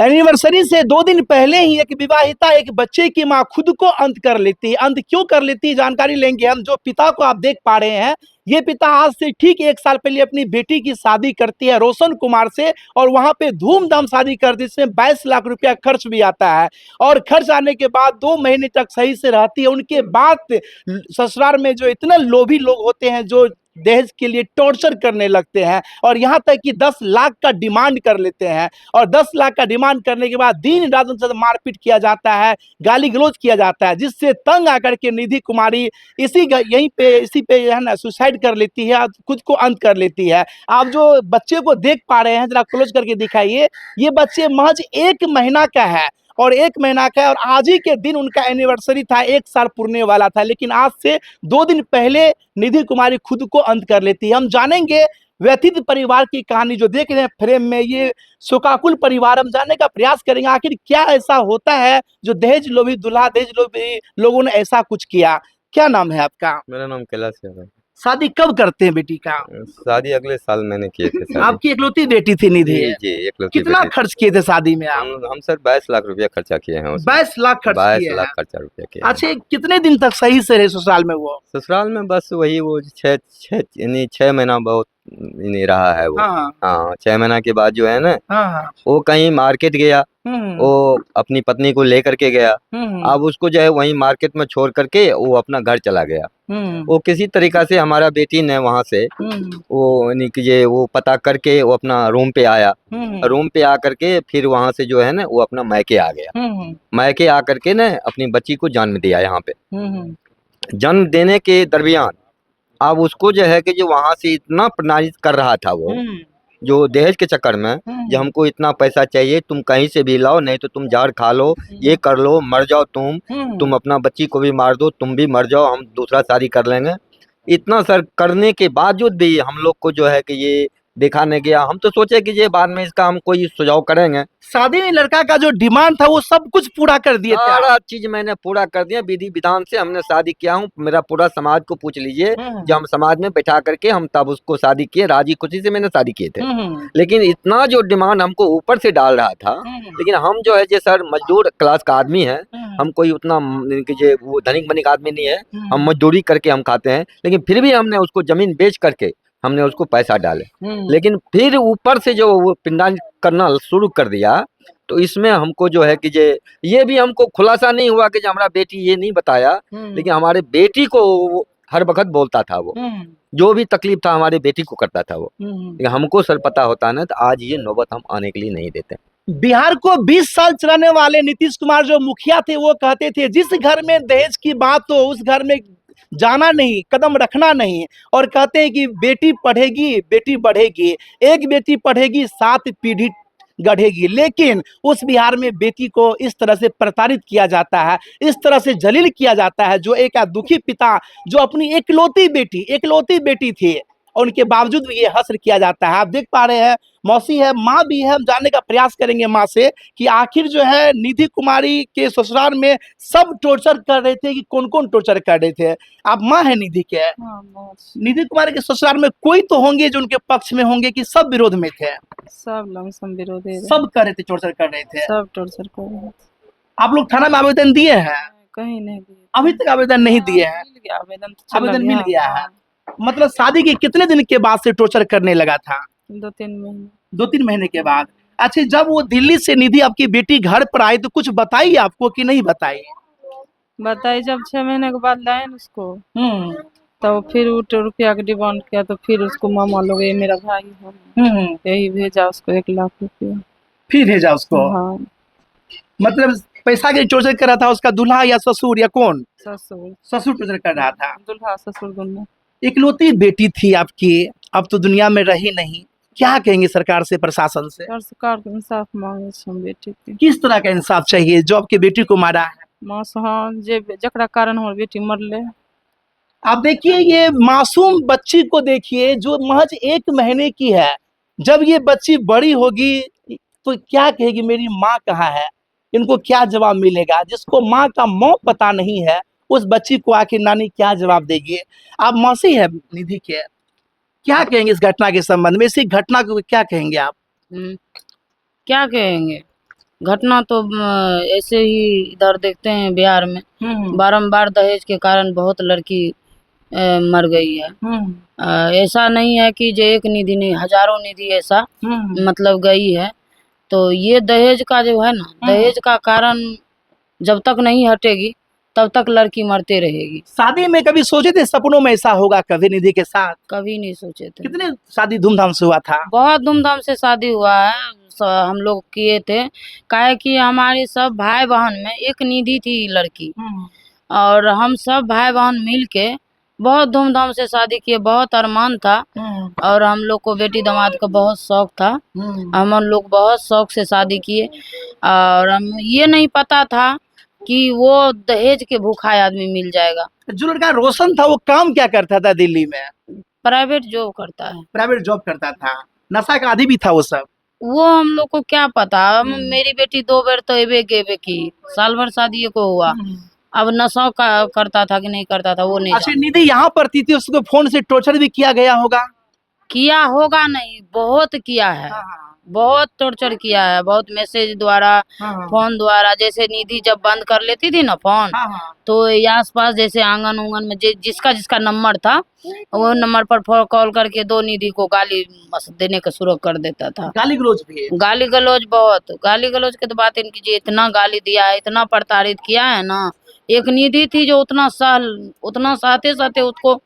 Anniversary से 2 दिन पहले ही एक विवाहिता एक बच्चे की मां खुद को अंत कर लेती है। अंत क्यों कर लेती है जानकारी लेंगे हम। जो पिता को आप देख पा रहे हैं, ये पिता आज से ठीक 1 साल पहले अपनी बेटी की शादी करती है रोशन कुमार से, और वहां पे धूमधाम शादी करती है, जिसमें 22 लाख रुपया खर्च भी आता है। और खर्च आने के बाद 2 महीने तक सही से रहती है। उनके बाद ससुराल में जो इतने लोभी लोग होते हैं जो दहेज के लिए टॉर्चर करने लगते हैं, और यहाँ तक कि 10 लाख का डिमांड कर लेते हैं। और 10 लाख का डिमांड करने के बाद दिन रात उनसे मारपीट किया जाता है, गाली गलौज किया जाता है, जिससे तंग आकर के निधि कुमारी इसी पे है ना सुसाइड कर लेती है, खुद को अंत कर लेती है। आप जो बच्चे को देख पा रहे हैं जरा क्लोज करके दिखाइए। ये बच्चे महज 1 महीना का है, और 1 महीना का है, और आज ही के दिन उनका एनिवर्सरी था, 1 साल पूरने वाला था। लेकिन आज से 2 दिन पहले निधि कुमारी खुद को अंत कर लेती है। हम जानेंगे व्यथित परिवार की कहानी। जो देख रहे हैं फ्रेम में, ये शोकाकुल परिवार, हम जानने का प्रयास करेंगे आखिर क्या ऐसा होता है जो दहेज लोभी दूल्हा दहेज लोभी लोगों ने ऐसा कुछ किया। क्या नाम है आपका? मेरा नाम कैलाश यादव है। शादी कब करते हैं बेटी का? शादी अगले साल मैंने किए थे शादी। आपकी इकलौती बेटी थी निधि? जी इकलौती कितना बेटी। खर्च किए थे शादी में आप? हम सर 22 लाख रुपया खर्चा किए हैं उसमें। 22 लाख खर्च 22 किए लाख हैं। खर्चा रुपया किया। अच्छा, कितने दिन तक सही से रहे ससुराल में वो? ससुराल में बस वही वो 6 महीना बहुत नहीं रहा है वो। हाँ हाँ 6 महीना के बाद जो है ना, हाँ। वो कहीं मार्केट गया, वो अपनी पत्नी को लेकर के गया। अब उसको जो है वहीं मार्केट में छोड़ करके वो अपना घर चला गया। वो किसी तरीका से हमारा बेटी ने वहां से वो यानी कि ये वो पता करके वो अपना रूम पे आया। रूम पे आकर के फिर वहां से जो है ना वो अपना मायके आ गया। मायके आकर के ना अपनी बच्ची को जन्म दिया यहाँ पे। जन्म देने के दरमियान अब उसको जो है कि जो वहां से इतना प्रताड़ित कर रहा था वो, जो दहेज के चक्कर में, जो हमको इतना पैसा चाहिए, तुम कहीं से भी लाओ, नहीं तो तुम जाड़ खा लो, ये कर लो, मर जाओ तुम अपना बच्ची को भी मार दो, तुम भी मर जाओ, हम दूसरा शादी कर लेंगे। इतना सर करने के बावजूद भी हम लोग को जो है कि ये देखा नहीं गया। हम तो सोचे कि ये बाद में इसका हम कोई सुझाव करेंगे। शादी में लड़का का जो डिमांड था वो सब कुछ पूरा कर दिए थे? सारा चीज मैंने पूरा कर दिया, विधि विधान से हमने शादी किया हूँ। मेरा पूरा समाज को पूछ लीजिए, जो हम समाज में बैठा करके हम तब उसको शादी किए, राजी खुशी से मैंने शादी किए थे। लेकिन इतना जो डिमांड हमको ऊपर से डाल रहा था, लेकिन हम जो है जे सर मजदूर क्लास का आदमी है, हम कोई उतना वो धनिक बनिक आदमी नहीं है, हम मजदूरी करके हम खाते हैं। लेकिन फिर भी हमने उसको जमीन बेच करके हमने उसको पैसा डाले। लेकिन फिर ऊपर से जो वो पिंडान करना शुरू कर दिया, तो इसमें हमको जो है कि ये भी हमको खुलासा नहीं हुआ कि हमारा बेटी ये नहीं बताया, लेकिन हमारे बेटी को वो हर वक्त बोलता था। वो जो भी तकलीफ था हमारे बेटी को करता था वो। लेकिन हमको सर पता होता ना, तो आज ये नौबत हम आने के लिए नहीं देते। बिहार को 20 साल चलाने वाले नीतीश कुमार जो मुखिया थे, वो कहते थे जिस घर में दहेज की बात हो उस घर में जाना नहीं, कदम रखना नहीं। और कहते हैं कि बेटी पढ़ेगी बेटी बढ़ेगी, एक बेटी पढ़ेगी 7 पीढ़ी गढ़ेगी। लेकिन उस बिहार में बेटी को इस तरह से प्रताड़ित किया जाता है, इस तरह से जलील किया जाता है। जो एक दुखी पिता, जो अपनी इकलौती बेटी थी, और उनके बावजूद भी ये हश्र किया जाता है। आप देख पा रहे हैं मौसी है, माँ भी है। हम जानने का प्रयास करेंगे माँ से कि आखिर जो है निधि कुमारी के ससुराल में सब टॉर्चर कर रहे थे कि कौन कौन टॉर्चर कर रहे थे। आप माँ है निधि के? निधि कुमारी के ससुराल में कोई तो होंगे जो उनके पक्ष में होंगे कि सब विरोध में थे? सब लमसम विरोधी, सब कर रहे थे, टॉर्चर कर रहे थे। सब टॉर्चर कर रहे थे। आप लोग थाना में आवेदन दिए हैं? कहीं नहीं दिए, अभी तक आवेदन नहीं दिए हैं? आवेदन मिल गया है। मतलब शादी के कितने दिन के बाद से टॉर्चर करने लगा था? 2-3 महीने। 2-3 महीने के बाद। अच्छा, जब वो दिल्ली से निधि आपकी बेटी घर पर आई तो कुछ बताई आपको कि नहीं बताई? बताई, जब 6 महीने के बाद लाए न उसको, तो फिर वो रुपया का डिमांड किया, तो फिर उसको मामा लोग, ये मेरा भाई है, यही भेजा उसको 1 लाख रुपया। फिर भेजा उसको? हाँ। मतलब पैसा के टॉर्चर कर रहा था उसका दूल्हा या ससुर या कौन? ससुर। ससुर टॉर्चर कर रहा था। दूल्हा ससुर दोनों। इकलौती बेटी थी आपकी, अब तो दुनिया में रही नहीं। क्या कहेंगे सरकार से, प्रशासन से? सरकार के इंसाफ मांगे हम बेटी के। किस तरह का इंसाफ चाहिए जो आपके बेटी को मारा है? हाँ, जकरा कारण हमारी बेटी मरले। आप देखिए ये मासूम बच्ची को देखिए जो महज 1 महीने की है। जब ये बच्ची बड़ी होगी तो क्या कहेगी मेरी माँ कहाँ है? इनको क्या जवाब मिलेगा? जिसको माँ का मुँह पता नहीं है उस बच्ची को आखिर नानी क्या जवाब देगी? आप मौसी है निधि के, क्या कहेंगे इस घटना के संबंध में? इसी घटना को क्या कहेंगे आप? क्या कहेंगे? घटना तो ऐसे ही इधर देखते हैं बिहार में बारंबार दहेज के कारण बहुत लड़की मर गई है। ऐसा नहीं है कि जो एक निधि नहीं, हजारों निधि ऐसा मतलब गई है। तो ये दहेज का जो है ना, दहेज का कारण जब तक नहीं हटेगी तब तक लड़की मरते रहेगी। शादी में कभी सोचे थे सपनों में ऐसा होगा कभी निधि के साथ? कभी नहीं सोचे थे। कितने शादी धूमधाम से हुआ था? बहुत धूमधाम से शादी हुआ है, हम लोग किए थे। काहे कि हमारे सब भाई बहन में एक निधि थी लड़की, और हम सब भाई बहन मिल के बहुत धूमधाम से शादी किए। बहुत अरमान था, और हम लोग को बेटी दामाद का बहुत शौक था। हम लोग बहुत शौक से शादी किए, और हम ये नहीं पता था कि वो दहेज के भूखा आदमी मिल जाएगा। जो लड़का रोशन था वो काम क्या करता था दिल्ली में? प्राइवेट जॉब करता है। प्राइवेट जॉब करता था, नशा का आदी भी था वो सब? वो हम लोग को क्या पता। मेरी बेटी 2 बार तो एबे गेबे की, साल भर शादी को हुआ। अब नशा का करता था कि नहीं करता था वो नहीं अच्छा, निधि यहाँ पर थी उसको फोन से टॉर्चर भी किया गया होगा? किया होगा नहीं, बहुत किया है। बहुत टॉर्चर किया है, बहुत मैसेज द्वारा, फोन द्वारा। जैसे निधि जब बंद कर लेती थी ना फोन, तो आस पास जैसे आंगन उंगन में जिसका जिसका नंबर था वो नंबर पर कॉल करके 2 निधि को गाली देने का शुरू कर देता था। गाली गलौज भी? गाली गलौज, बहुत गाली गलौज की तो बात इनकी, जी इतना गाली दिया है, इतना प्रताड़ित किया है ना। एक निधि थी जो उतना सहते सहते उसको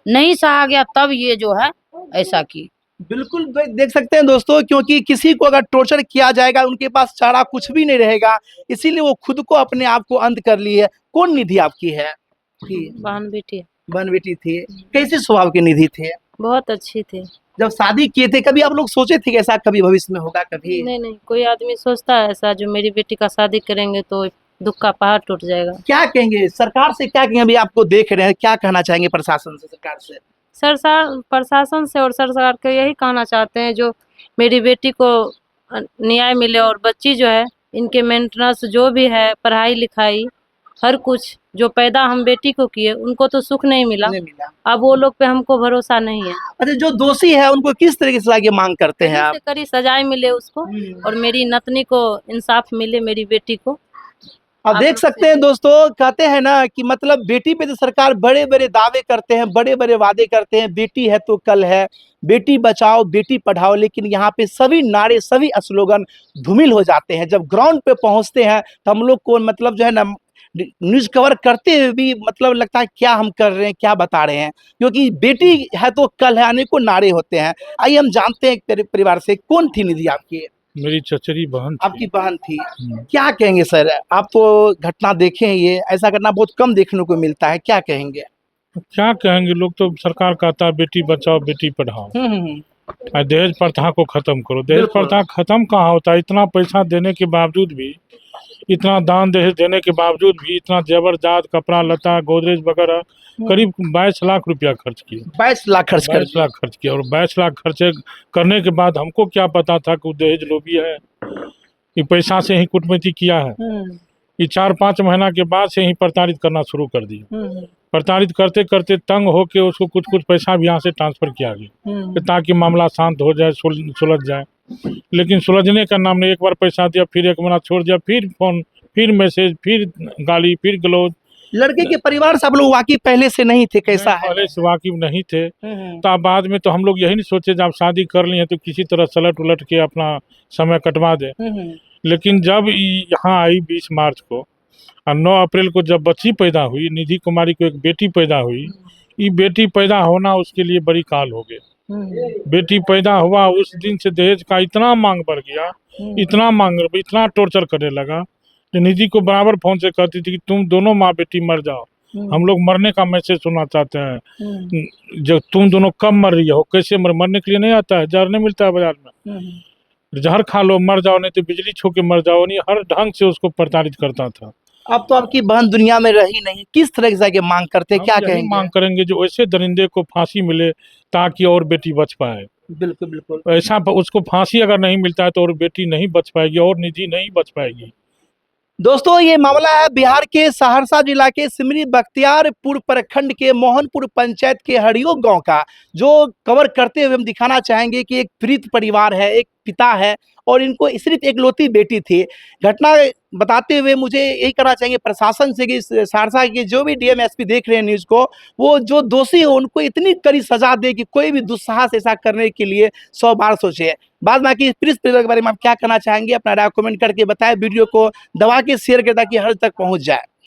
नहीं सहा गया, तब ये जो है ऐसा की। बिल्कुल देख सकते हैं दोस्तों, क्योंकि किसी को अगर टॉर्चर किया जाएगा उनके पास चारा कुछ भी नहीं रहेगा, इसीलिए वो खुद को अपने आप को अंत कर ली है। कौन निधि आपकी है? बहन बेटी। बहन बेटी थी। कैसे स्वभाव के निधि थे? बहुत अच्छी थी। जब शादी किए थे कभी आप लोग सोचे थे कि ऐसा कभी भविष्य में होगा? कभी नहीं, कोई आदमी सोचता है ऐसा जो मेरी बेटी का शादी करेंगे तो दुख का पहाड़ टूट जाएगा। क्या कहेंगे सरकार से? क्या कहेंगे? अभी आपको देख रहे हैं, क्या कहना चाहेंगे प्रशासन से, सरकार से? प्रशासन से और सरकार को यही कहना चाहते हैं जो मेरी बेटी को न्याय मिले, और बच्ची जो है इनके मेंटेनेंस जो भी है, पढ़ाई लिखाई हर कुछ जो पैदा हम बेटी को किए, उनको तो सुख नहीं मिला। अब वो लोग पे हमको भरोसा नहीं है। अच्छा, जो दोषी है उनको किस तरीके से आगे मांग करते हैं आप? कड़ी सजाए मिले उसको, और मेरी नतनी को इंसाफ मिले, मेरी बेटी को। अब देख सकते हैं दोस्तों, कहते हैं ना कि मतलब बेटी पे तो सरकार बड़े बड़े दावे करते हैं, बड़े बड़े वादे करते हैं, बेटी है तो कल है, बेटी बचाओ बेटी पढ़ाओ, लेकिन यहाँ पे सभी नारे, सभी स्लोगन धूमिल हो जाते हैं। जब ग्राउंड पे पहुंचते हैं तो हम लोग को मतलब जो है ना, न्यूज कवर करते हुए भी मतलब लगता है क्या हम कर रहे हैं, क्या बता रहे हैं, क्योंकि बेटी है तो कल है, अनेकों नारे होते हैं। आइए हम जानते हैं परिवार से, कौन थी निधि आपकी? मेरी चचेरी बहन थी। आपकी बहन थी। क्या कहेंगे सर? आप तो घटना देखे हैं, ये ऐसा घटना बहुत कम देखने को मिलता है, क्या कहेंगे? क्या कहेंगे, लोग तो सरकार कहता है बेटी बचाओ बेटी पढ़ाओ, दहेज प्रथा को खत्म करो। दहेज प्रथा खत्म कहाँ होता है? इतना पैसा देने के बावजूद भी, इतना दान दहेज देने के बावजूद भी, इतना जेवर जात, कपड़ा लता, गोदरेज वगैरह करीब 22 लाख रुपया खर्च किया। 22 लाख खर्च कर 22 लाख खर्च किया। और 22 लाख खर्च करने के बाद हमको क्या पता था कि वो दहेज लोभी है, ये पैसा से ही कूटनीति किया है। ये 4-5 महीना के बाद से ही प्रताड़ित करना शुरू कर दिया। प्रताड़ित करते करते तंग होके उसको कुछ पैसा भी यहाँ से ट्रांसफर किया गया ताकि मामला शांत हो जाए, सुलझ जाए। लेकिन सुलझने का नाम नहीं, एक बार पैसा दिया, फिर 1 महीना छोड़ दिया, फिर फोन, फिर मैसेज, फिर गाली, फिर गलौज। लड़के के परिवार से आप लोग वाकिफ पहले से नहीं थे? कैसा है? पहले से वाकिफ नहीं थे। तो बाद में तो हम लोग यही नहीं सोचे जब शादी कर ली है तो किसी तरह सलट उलट के अपना समय कटवा दे। लेकिन जब यहाँ आई 20 मार्च को और 9 अप्रैल को जब बच्ची पैदा हुई, निधि कुमारी को एक बेटी पैदा हुई, ये बेटी पैदा होना उसके लिए बड़ी काल हो गया। बेटी पैदा हुआ उस दिन से दहेज का इतना मांग बढ़ गया, इतना टॉर्चर करने लगा। तो निधि को बराबर फोन से कहती थी कि तुम दोनों माँ बेटी मर जाओ, हम लोग मरने का मैसेज सुनना चाहते हैं। जब तुम दोनों कब मर रही हो, कैसे मरने के लिए नहीं आता है, जहर नहीं मिलता है बाजार में, जहर खा लो मर जाओ, नहीं तो बिजली छू के मर जाओ। नहीं, हर ढंग से उसको प्रताड़ित करता था। अब तो आपकी बहन दुनिया में रही नहीं, किस तरह से आगे मांग करते हैं, क्या कहेंगे? मांग करेंगे जो ऐसे दरिंदे को फांसी मिले ताकि और बेटी बच पाए। बिल्कुल बिल्कुल। ऐसा उसको फांसी अगर नहीं मिलता है तो और बेटी नहीं बच पाएगी और निधि नहीं बच पाएगी। दोस्तों, ये मामला है बिहार के सहरसा जिला के सिमरी बख्तियारपुर प्रखंड के मोहनपुर पंचायत के हरियो गांव का, जो कवर करते हुए हम दिखाना चाहेंगे कि एक पीड़ित परिवार है, एक पिता है और इनको सिर्फ एकलौती बेटी थी। घटना बताते हुए मुझे यही कहना चाहेंगे प्रशासन से कि सहरसा के जो भी डीएम एसपी देख रहे हैं न्यूज़ को, वो जो दोषी हो उनको इतनी कड़ी सजा दे कि कोई भी दुस्साहस ऐसा करने के लिए 100 बार सोचे। बाद बाकी प्रिंस परिवार के बारे में आप क्या कहना चाहेंगे? अपना राय कमेंट करके बताएं, वीडियो को दबा के शेयर करें ताकि हर तक पहुंच जाए।